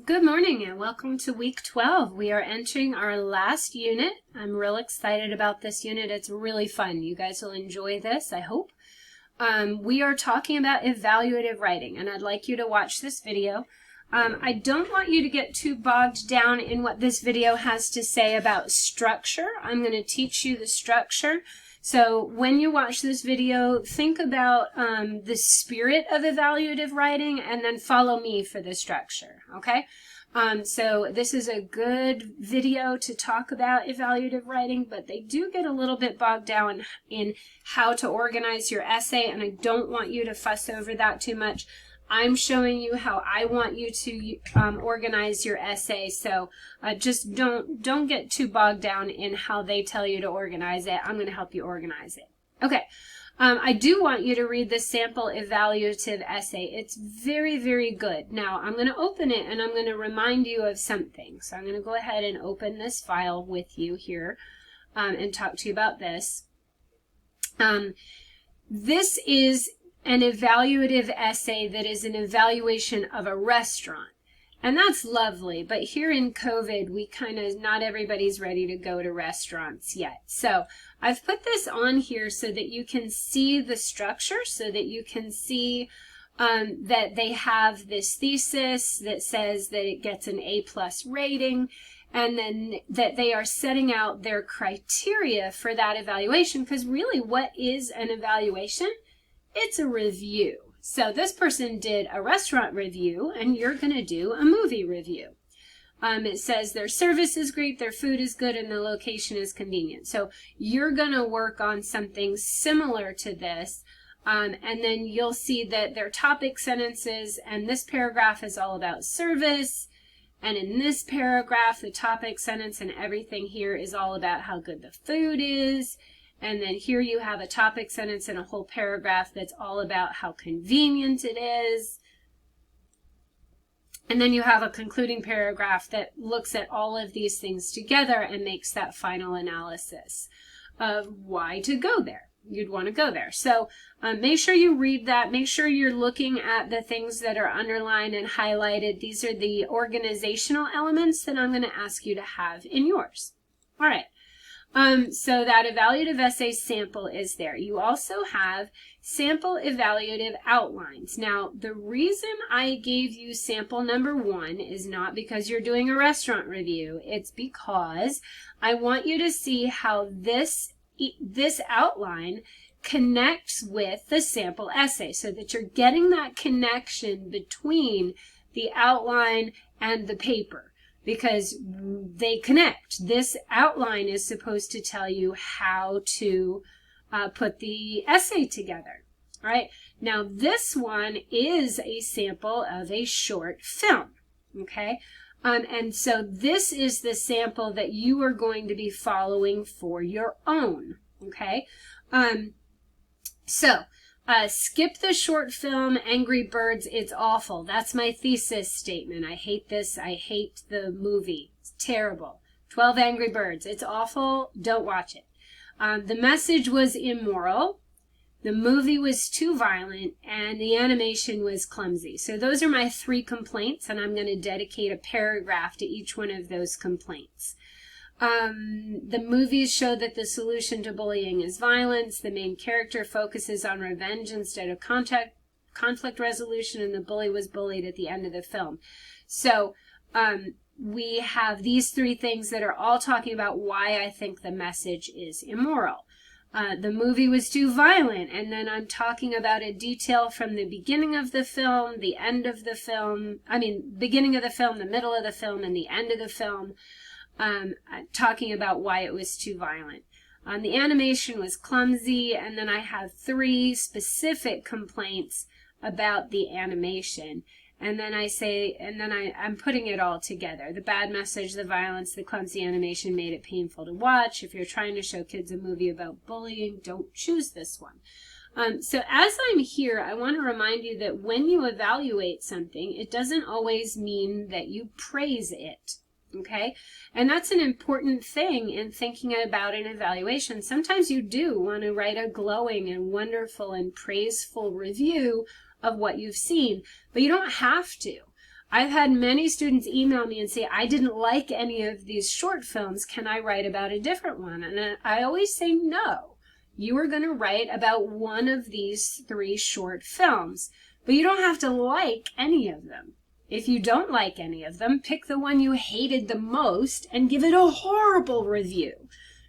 Good morning and welcome to week 12. We are entering our last unit. I'm real excited about this unit. It's really fun. You guys will enjoy this, I hope. We are talking about evaluative writing, and I'd like you to watch this video. I don't want you to get too bogged down in what this video has to say about structure. I'm going to teach you the structure. So when you watch this video, think about the spirit of evaluative writing and then follow me for the structure, okay? So this is a good video to talk about evaluative writing, but they do get a little bit bogged down in how to organize your essay, and I don't want you to fuss over that too much. I'm showing you how I want you to organize your essay, so just don't get too bogged down in how they tell you to organize it. I'm going to help you organize it. Okay, I do want you to read the sample evaluative essay. It's very, very good. Now, I'm going to open it and I'm going to remind you of something. So I'm going to go ahead and open this file with you here and talk to you about this. This is an evaluative essay that is an evaluation of a restaurant. And that's lovely, but here in COVID, not everybody's ready to go to restaurants yet. So I've put this on here so that you can see the structure, so that you can see that they have this thesis that says that it gets an A+ rating, and then that they are setting out their criteria for that evaluation, because really what is an evaluation? It's a review. So this person did a restaurant review, and you're going to do a movie review. It says their service is great, their food is good, and the location is convenient. So you're going to work on something similar to this, and then you'll see that their topic sentences, and this paragraph is all about service, and in this paragraph, the topic sentence and everything here is all about how good the food is. And then here you have a topic sentence and a whole paragraph that's all about how convenient it is. And then you have a concluding paragraph that looks at all of these things together and makes that final analysis of why to go there. You'd want to go there. So make sure you read that. Make sure you're looking at the things that are underlined and highlighted. These are the organizational elements that I'm going to ask you to have in yours. All right. So that evaluative essay sample is there. You also have sample evaluative outlines. Now, the reason I gave you sample number 1 is not because you're doing a restaurant review. It's because I want you to see how this outline connects with the sample essay, so that you're getting that connection between the outline and the paper, because they connect. This outline is supposed to tell you how to put the essay together. All right. Now, this one is a sample of a short film. Okay. And so this is the sample that you are going to be following for your own. Okay. Skip the short film, Angry Birds, it's awful. That's my thesis statement. I hate this. I hate the movie. It's terrible. 12 Angry Birds, it's awful. Don't watch it. The message was immoral. The movie was too violent, and the animation was clumsy. So those are my 3 complaints, and I'm going to dedicate a paragraph to each one of those complaints. The movies show that the solution to bullying is violence. The main character focuses on revenge instead of conflict resolution, and the bully was bullied at the end of the film. So we have these 3 things that are all talking about why I think the message is immoral. The movie was too violent, and then I'm talking about a detail from the beginning of the film, the end of the film, beginning of the film, the middle of the film, and the end of the film. Talking about why it was too violent. The animation was clumsy, and then I have 3 specific complaints about the animation. And then I'm putting it all together. The bad message, the violence, the clumsy animation made it painful to watch. If you're trying to show kids a movie about bullying, don't choose this one. So as I'm here, I want to remind you that when you evaluate something, it doesn't always mean that you praise it. Okay, and that's an important thing in thinking about an evaluation. Sometimes you do want to write a glowing and wonderful and praiseful review of what you've seen, but you don't have to. I've had many students email me and say, I didn't like any of these short films. Can I write about a different one? And I always say no. You are going to write about one of these 3 short films, but you don't have to like any of them. If you don't like any of them, pick the one you hated the most and give it a horrible review,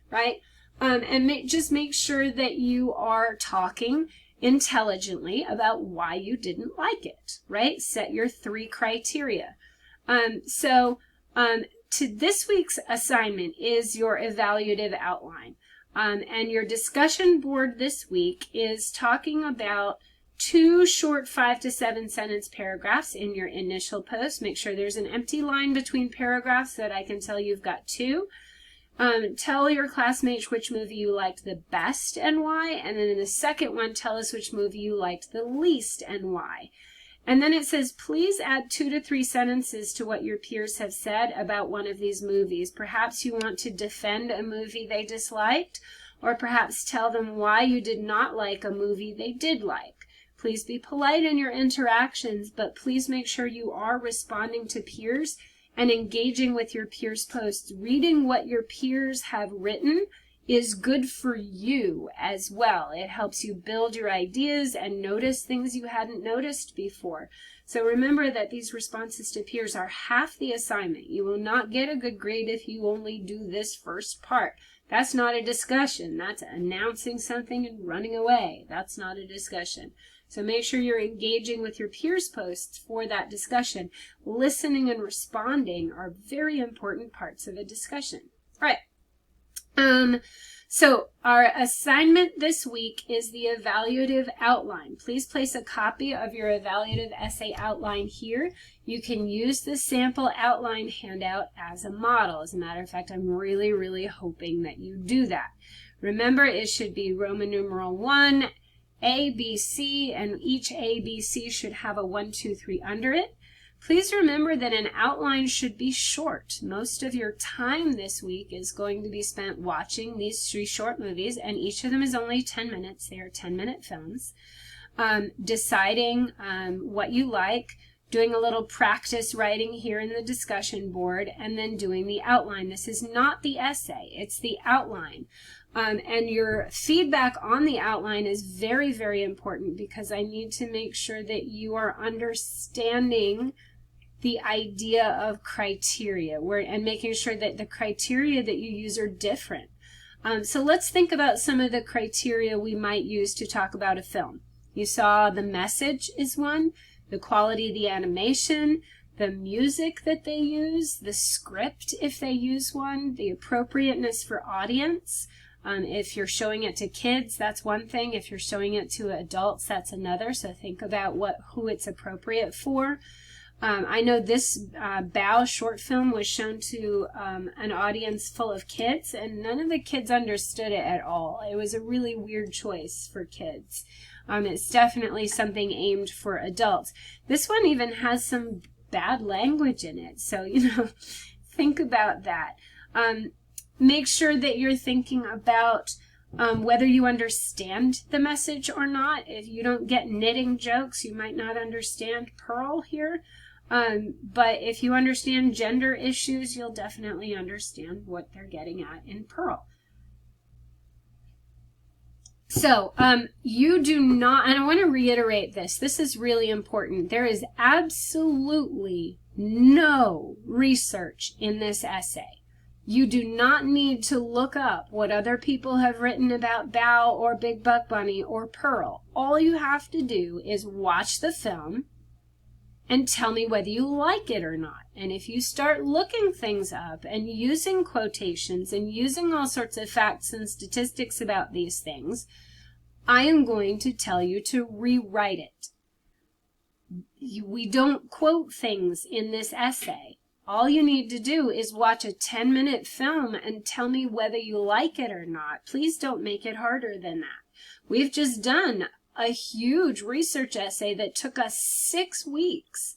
right? And just make sure that you are talking intelligently about why you didn't like it, right? Set your 3 criteria. To this week's assignment is your evaluative outline. And your discussion board this week is talking about 2 short 5 to 7 sentence paragraphs in your initial post. Make sure there's an empty line between paragraphs so that I can tell you've got 2. Tell your classmates which movie you liked the best and why, and then in the second one, tell us which movie you liked the least and why. And then it says, please add 2 to 3 sentences to what your peers have said about one of these movies. Perhaps you want to defend a movie they disliked, or perhaps tell them why you did not like a movie they did like. Please be polite in your interactions, but please make sure you are responding to peers and engaging with your peers' posts. Reading what your peers have written is good for you as well. It helps you build your ideas and notice things you hadn't noticed before. So remember that these responses to peers are half the assignment. You will not get a good grade if you only do this first part. That's not a discussion. That's announcing something and running away. That's not a discussion. So make sure you're engaging with your peers' posts for that discussion. Listening and responding are very important parts of a discussion. All right. So our assignment this week is the evaluative outline. Please place a copy of your evaluative essay outline here. You can use the sample outline handout as a model. As a matter of fact, I'm really, really hoping that you do that. Remember, it should be Roman numeral 1, A, B, C, and each A, B, C should have a 1, 2, 3 under it. Please remember that an outline should be short. Most of your time this week is going to be spent watching these 3 short movies, and each of them is only 10 minutes. They are 10-minute films. Deciding what you like, doing a little practice writing here in the discussion board, and then doing the outline. This is not the essay, it's the outline. And your feedback on the outline is very, very important because I need to make sure that you are understanding the idea of criteria and making sure that the criteria that you use are different. So let's think about some of the criteria we might use to talk about a film. You saw the message is one, the quality of the animation, the music that they use, the script if they use one, the appropriateness for audience. If you're showing it to kids, that's one thing. If you're showing it to adults, that's another. So think about who it's appropriate for. I know this Bow short film was shown to an audience full of kids, and none of the kids understood it at all. It was a really weird choice for kids. It's definitely something aimed for adults. This one even has some bad language in it, so, think about that. Make sure that you're thinking about whether you understand the message or not. If you don't get knitting jokes, you might not understand Pearl here. But if you understand gender issues, you'll definitely understand what they're getting at in Pearl. So, you do not, and I want to reiterate this is really important. There is absolutely no research in this essay. You do not need to look up what other people have written about Bow or Big Buck Bunny or Pearl. All you have to do is watch the film and tell me whether you like it or not. And if you start looking things up and using quotations and using all sorts of facts and statistics about these things, I am going to tell you to rewrite it. We don't quote things in this essay. All you need to do is watch a 10-minute film and tell me whether you like it or not. Please don't make it harder than that. We've just done a huge research essay that took us 6 weeks,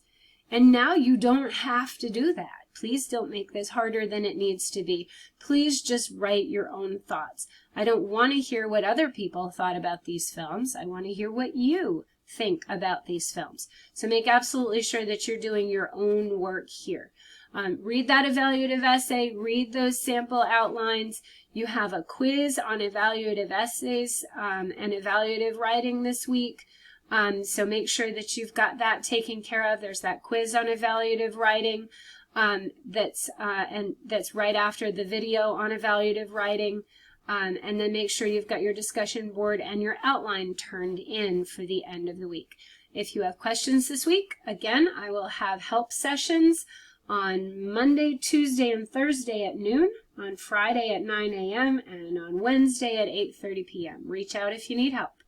and now you don't have to do that. Please don't make this harder than it needs to be. Please just write your own thoughts. I don't want to hear what other people thought about these films. I want to hear what you think about these films. So make absolutely sure that you're doing your own work here. Read that evaluative essay, read those sample outlines. You have a quiz on evaluative essays and evaluative writing this week. So make sure that you've got that taken care of. There's that quiz on evaluative writing that's right after the video on evaluative writing. And then make sure you've got your discussion board and your outline turned in for the end of the week. If you have questions this week, again, I will have help sessions on Monday, Tuesday, and Thursday at noon, on Friday at 9 a.m., and on Wednesday at 8:30 p.m. Reach out if you need help.